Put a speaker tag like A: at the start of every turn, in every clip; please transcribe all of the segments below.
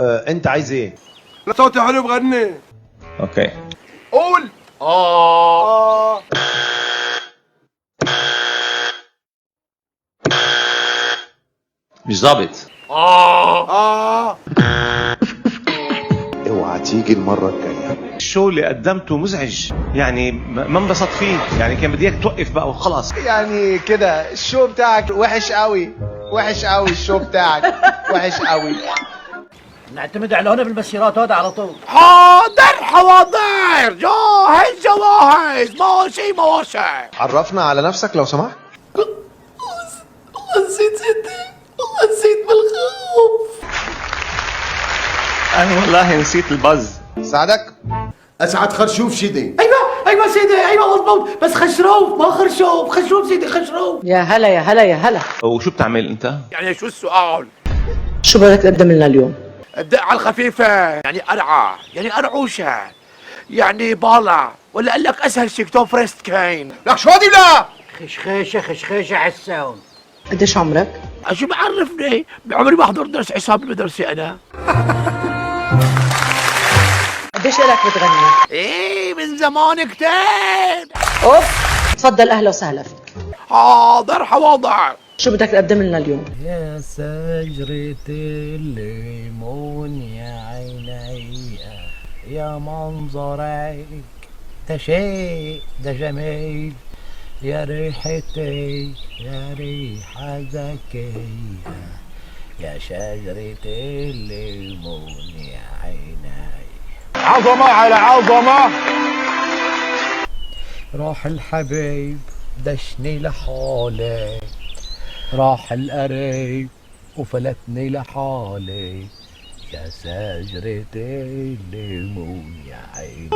A: انت عايز ايه؟
B: لا صوتي حلو بغني.
C: اوكي
B: قول.
C: مش ظابط.
A: اوعى تيجي المره الجايه.
C: الشو اللي قدمته مزعج، يعني ما انبسط فيه، يعني كان بدي اياك توقف بقى وخلاص.
A: يعني كده الشو بتاعك وحش قوي، وحش قوي الشو بتاعك، وحش قوي.
D: نعتمد على هنا بالمسيرات هذا على طول.
B: حاضر حواضر، جاهز جواهز، ماشي ماشي.
A: عرفنا على نفسك لو سمحت.
D: نسيت سيدي، نسيت بالخوف.
C: انا والله نسيت البز.
A: ساعدك؟
B: اسعد خرشوف شدي.
D: ايوه سيدي، ايوه مضبوط، بس خشروف ما خرشوف، خشروف سيدي خشروف.
E: يا هلا يا هلا يا هلا.
C: وشو بتعمل انت؟
B: يعني شو السؤال؟
E: شو بدك تقدم لنا اليوم؟
B: الدق على الخفيفة، يعني قرعة، يعني قرعوشة، يعني بالا، ولا قال لك اسهل شيء توم فريست كاين. لك شو هادي لا؟
D: خشخيشة على الساوند.
E: قديش عمرك؟
B: شو بعرفني؟ بعمري ما حضرت درس حساب بالمدرسة انا.
E: قديش لك بتغني؟
B: ايه من زمان كتير.
E: اوف، تفضل اهلا وسهلا فيك.
B: حاضر حواضر.
E: شو بدك تقدم لنا اليوم؟
D: يا شجرة الليمون يا عيني، يا منظرك ده شيء ده جميل، يا ريحتي يا ريحة ذكية، يا شجرة الليمون يا عيني.
B: عظمة على عظمة.
D: راح الحبيب دشني لحالي، راح القريب وفلتني لحالي، يا شجرة الليمون يا عيني.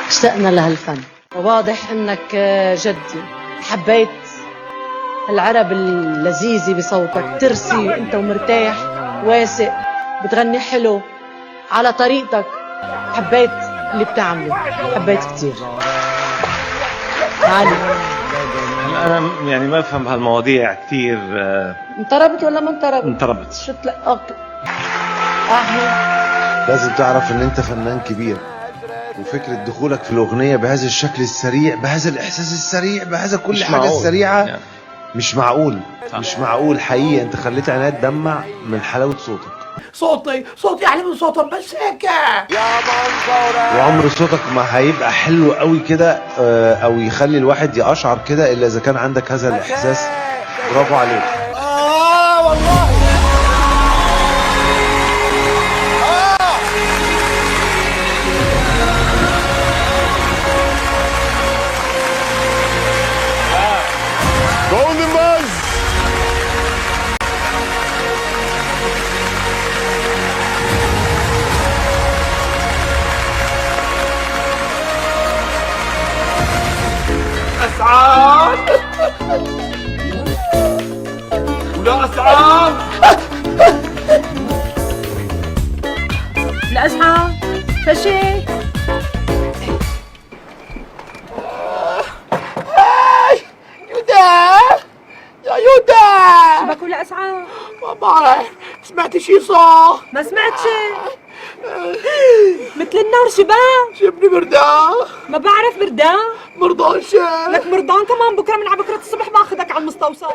E: اشتقنا لهالفن، وواضح انك جدي حبيت العرب اللذيذة بصوتك، ترسي انت ومرتاح واثق، بتغني حلو على طريقتك. حبيت اللي بتعمله، حبيت كتير. تعالي.
C: انا يعني ما بفهم بهالمواضيع كثير.
E: انطربت ولا ما انطربت؟
C: انطربت.
E: شو تلقاك؟
A: لازم تعرف ان انت فنان كبير، وفكرة دخولك في الأغنية بهذا الشكل السريع، بهذا الإحساس السريع، بهذا كل حاجة
C: معقول.
A: السريعة
C: يعني.
A: مش معقول. مش معقول حقيقي. انت خليت عينيها تدمع من حلاوة صوتك.
D: صوتي احلى من صوتهم، بس هيك.
B: يا منظرك.
A: وعمر صوتك ما هيبقى حلو قوي كده او يخلي الواحد يقشعر كده الا اذا كان عندك هذا الاحساس. برافو عليك.
B: والله. جولدن باز. أسعاد ولا أسعاد.
F: لا أسعى فشي.
B: يودا يا يودا.
F: شبك ولا أسعى؟
B: ما بعرف. سمعتي شي صح؟
F: ما سمعت شي. مثل النار شباب.
B: جبني بردان.
F: ما بعرف بردان.
B: مرضان شي.
F: لك مرضان كمان بكره من على بكره الصبح باخذك على المستوصف.